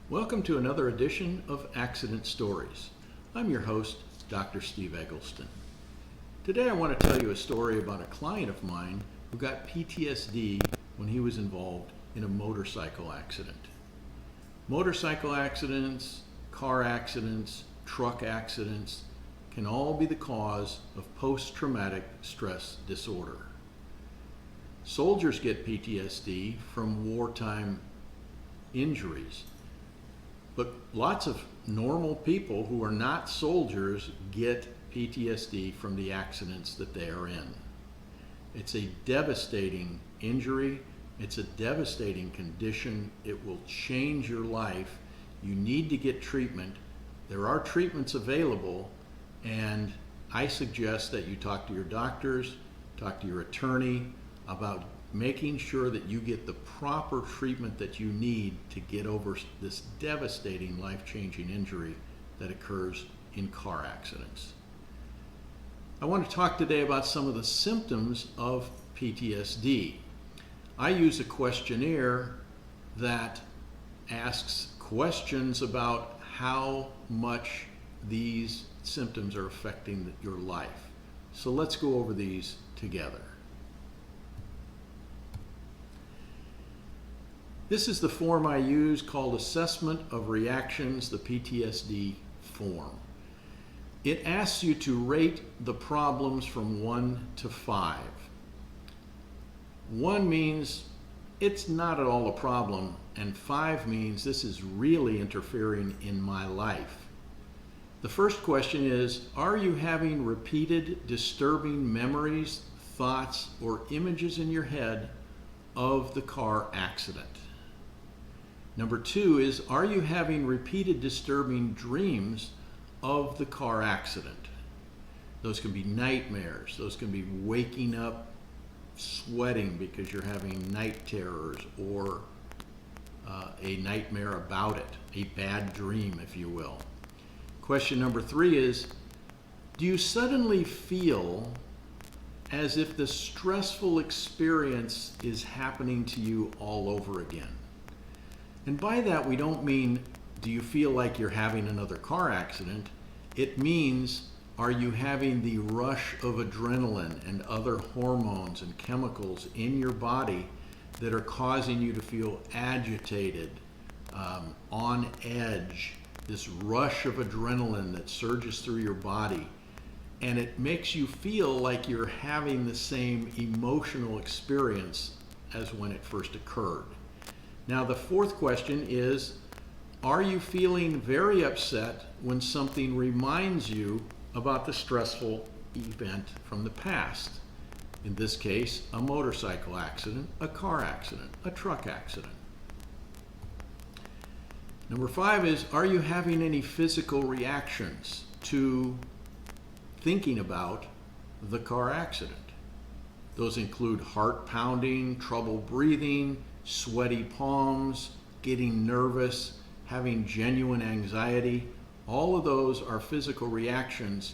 Welcome to another edition of Accident Stories. I'm your host, Dr. Steve Eggleston. Today I want to tell you a story about a client of mine who got PTSD when he was involved in a motorcycle accident. Motorcycle accidents, car accidents, truck accidents can all be the cause of post-traumatic stress disorder. Soldiers get PTSD from wartime injuries. But lots of normal people who are not soldiers get PTSD from the accidents that they are in. It's a devastating injury. It's a devastating condition. It will change your life. You need to get treatment. There are treatments available, and I suggest that you talk to your doctors, talk to your attorney about making sure that you get the proper treatment that you need to get over this devastating life-changing injury that occurs in car accidents. I want to talk today about some of the symptoms of PTSD. I use a questionnaire that asks questions about how much these symptoms are affecting your life. So let's go over these together. This is the form I use called Assessment of Reactions, the PTSD form. It asks you to rate the problems from 1 to 5. 1 means it's not at all a problem, and 5 means this is really interfering in my life. The first question is, are you having repeated disturbing memories, thoughts, or images in your head of the car accident? Number 2 is, are you having repeated disturbing dreams of the car accident? Those can be nightmares. Those can be waking up sweating because you're having night terrors or a nightmare about it, a bad dream, if you will. Question number 3 is, do you suddenly feel as if the stressful experience is happening to you all over again? And by that, we don't mean, do you feel like you're having another car accident? It means, are you having the rush of adrenaline and other hormones and chemicals in your body that are causing you to feel agitated, on edge, this rush of adrenaline that surges through your body, and it makes you feel like you're having the same emotional experience as when it first occurred. Now, the fourth question is, are you feeling very upset when something reminds you about the stressful event from the past? In this case, a motorcycle accident, a car accident, a truck accident. Number 5 is, are you having any physical reactions to thinking about the car accident? Those include heart pounding, trouble breathing, sweaty palms, getting nervous, having genuine anxiety. All of those are physical reactions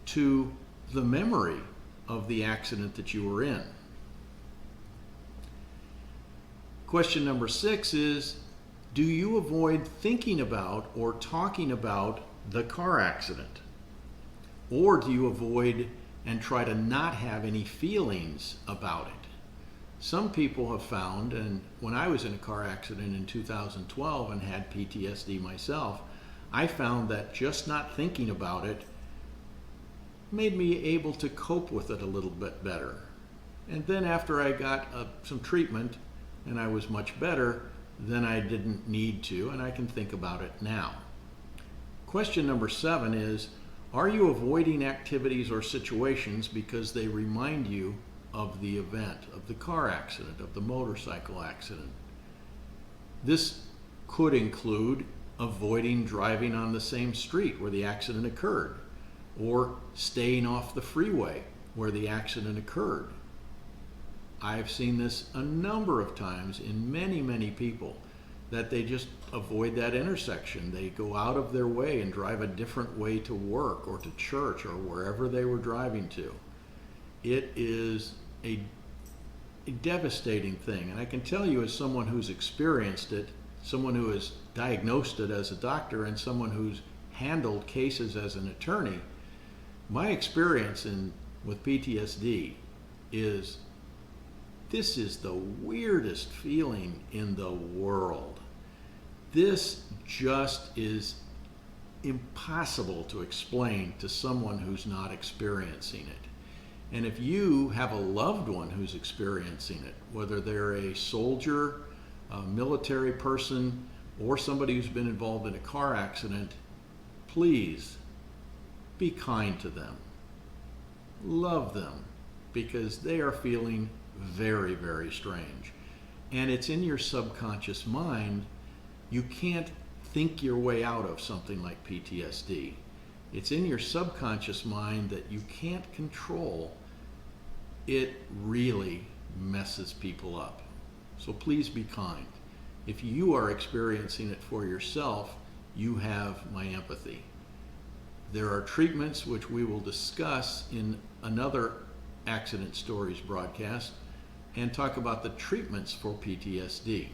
to the memory of the accident that you were in. Question number 6 is, do you avoid thinking about or talking about the car accident? Or do you avoid and try to not have any feelings about it? Some people have found, and when I was in a car accident in 2012 and had PTSD myself, I found that just not thinking about it made me able to cope with it a little bit better. And then after I got some treatment and I was much better, then I didn't need to, and I can think about it now. Question number 7 is, are you avoiding activities or situations because they remind you of the event, of the car accident, of the motorcycle accident? This could include avoiding driving on the same street where the accident occurred, or staying off the freeway where the accident occurred. I've seen this a number of times in many people, that they just avoid that intersection. They go out of their way and drive a different way to work or to church or wherever they were driving to. It is a devastating thing, and I can tell you as someone who's experienced it, someone who has diagnosed it as a doctor and someone who's handled cases as an attorney, my experience with PTSD is this is the weirdest feeling in the world. This just is impossible to explain to someone who's not experiencing it. And if you have a loved one who's experiencing it, whether they're a soldier, a military person, or somebody who's been involved in a car accident, please be kind to them. Love them, because they are feeling very, very strange. And it's in your subconscious mind. You can't think your way out of something like PTSD. It's in your subconscious mind that you can't control. It really messes people up. So please be kind. If you are experiencing it for yourself, you have my empathy. There are treatments which we will discuss in another Accident Stories broadcast and talk about the treatments for PTSD.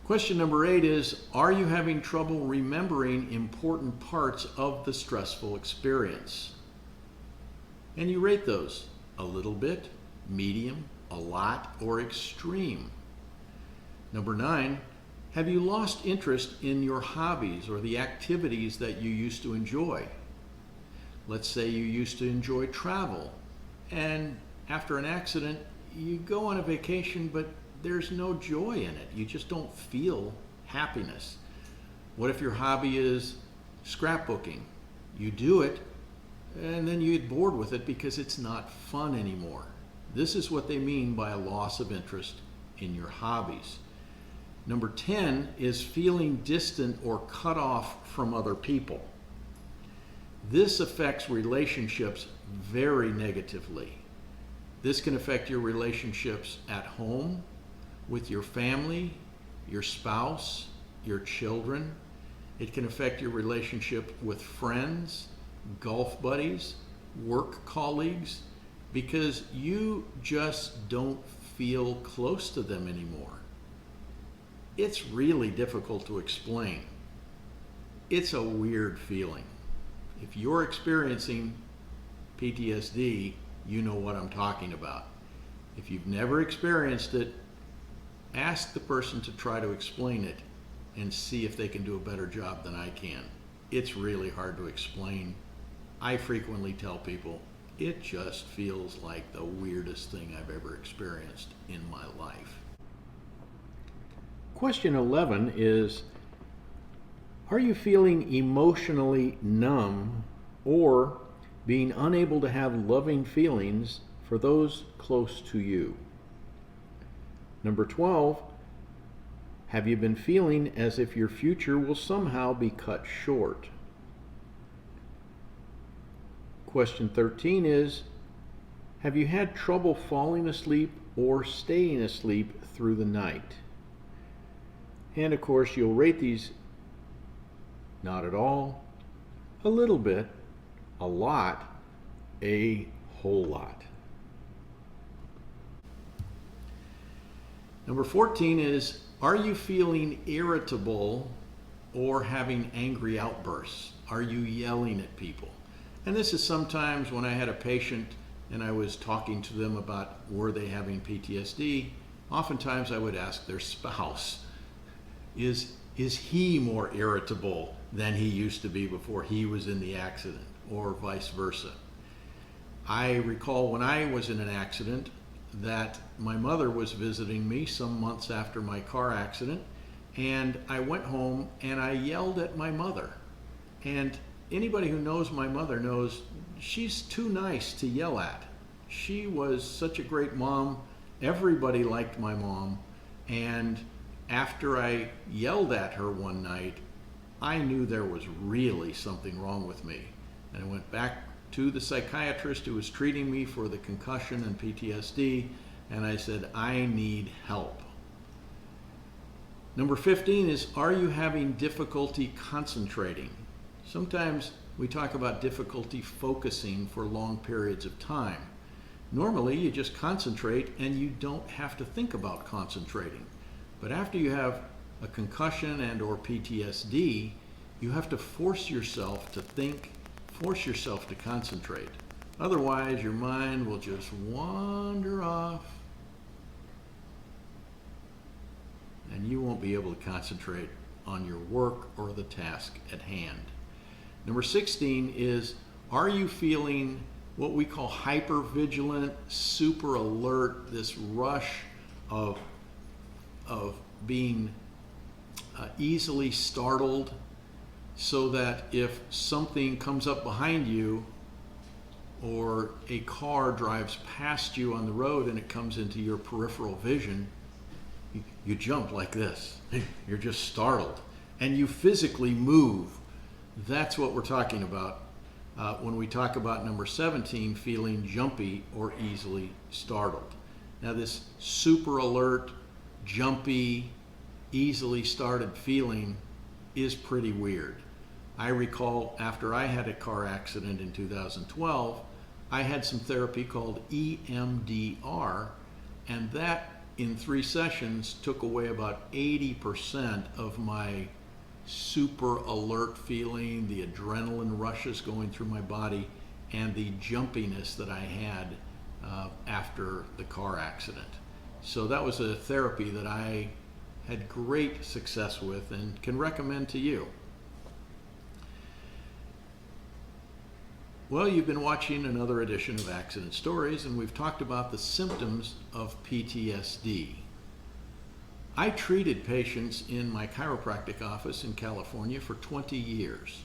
Question number 8 is, are you having trouble remembering important parts of the stressful experience? And you rate those a little bit, medium, a lot, or extreme. Number 9, have you lost interest in your hobbies or the activities that you used to enjoy? Let's say you used to enjoy travel, and after an accident, you go on a vacation, but there's no joy in it. You just don't feel happiness. What if your hobby is scrapbooking? You do it, and then you get bored with it because it's not fun anymore. This is what they mean by a loss of interest in your hobbies. Number 10 is feeling distant or cut off from other people. This affects relationships very negatively. This can affect your relationships at home, with your family, your spouse, your children. It can affect your relationship with friends, golf buddies, work colleagues, because you just don't feel close to them anymore. It's really difficult to explain. It's a weird feeling. If you're experiencing PTSD, you know what I'm talking about. If you've never experienced it, ask the person to try to explain it and see if they can do a better job than I can. It's really hard to explain. I frequently tell people, it just feels like the weirdest thing I've ever experienced in my life. Question 11 is, are you feeling emotionally numb or being unable to have loving feelings for those close to you? Number 12, have you been feeling as if your future will somehow be cut short? Question 13 is, have you had trouble falling asleep or staying asleep through the night? And of course, you'll rate these not at all, a little bit, a lot, a whole lot. Number 14 is, are you feeling irritable or having angry outbursts? Are you yelling at people? And this is sometimes when I had a patient and I was talking to them about were they having PTSD, oftentimes I would ask their spouse, is he more irritable than he used to be before he was in the accident, or vice versa? I recall when I was in an accident that my mother was visiting me some months after my car accident, and I went home and I yelled at my mother. And anybody who knows my mother knows she's too nice to yell at. She was such a great mom. Everybody liked my mom. And after I yelled at her one night, I knew there was really something wrong with me. And I went back to the psychiatrist who was treating me for the concussion and PTSD, and I said, I need help. Number 15 is, are you having difficulty concentrating? Sometimes we talk about difficulty focusing for long periods of time. Normally, you just concentrate and you don't have to think about concentrating. But after you have a concussion and or PTSD, you have to force yourself to think, force yourself to concentrate. Otherwise, your mind will just wander off and you won't be able to concentrate on your work or the task at hand. Number 16 is, are you feeling what we call hypervigilant, super alert, this rush of being easily startled, so that if something comes up behind you or a car drives past you on the road and it comes into your peripheral vision, you jump like this. You're just startled and you physically move. That's what we're talking about when we talk about number 17, feeling jumpy or easily startled. Now, this super alert, jumpy, easily startled feeling is pretty weird. I recall after I had a car accident in 2012, I had some therapy called EMDR, and that in 3 sessions took away about 80% of my super alert feeling, the adrenaline rushes going through my body, and the jumpiness that I had after the car accident. So that was a therapy that I had great success with and can recommend to you. Well, you've been watching another edition of Accident Stories, and we've talked about the symptoms of PTSD. I treated patients in my chiropractic office in California for 20 years.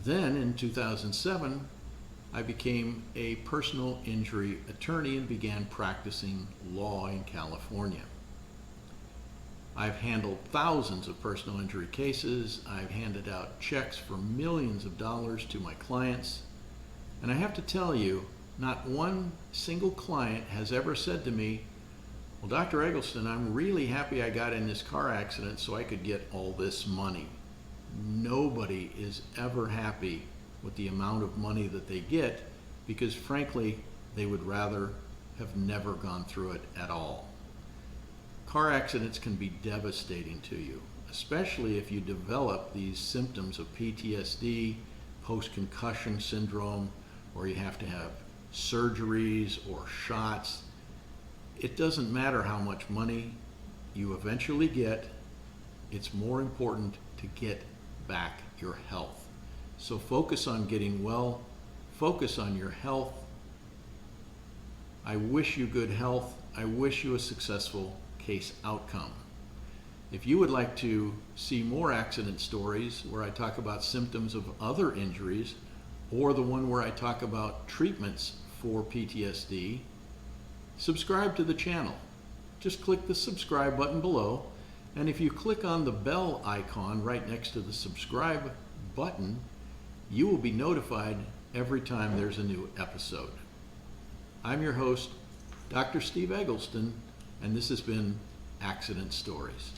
Then in 2007, I became a personal injury attorney and began practicing law in California. I've handled thousands of personal injury cases. I've handed out checks for millions of dollars to my clients. And I have to tell you, not one single client has ever said to me, "Well, Dr. Eggleston, I'm really happy I got in this car accident so I could get all this money." Nobody is ever happy with the amount of money that they get because, frankly, they would rather have never gone through it at all. Car accidents can be devastating to you, especially if you develop these symptoms of PTSD, post-concussion syndrome, or you have to have surgeries or shots. It doesn't matter how much money you eventually get, it's more important to get back your health. So focus on getting well, focus on your health. I wish you good health. I wish you a successful case outcome. If you would like to see more accident stories where I talk about symptoms of other injuries, or the one where I talk about treatments for PTSD, subscribe to the channel. Just click the subscribe button below, and if you click on the bell icon right next to the subscribe button, you will be notified every time there's a new episode. I'm your host, Dr. Steve Eggleston, and this has been Accident Stories.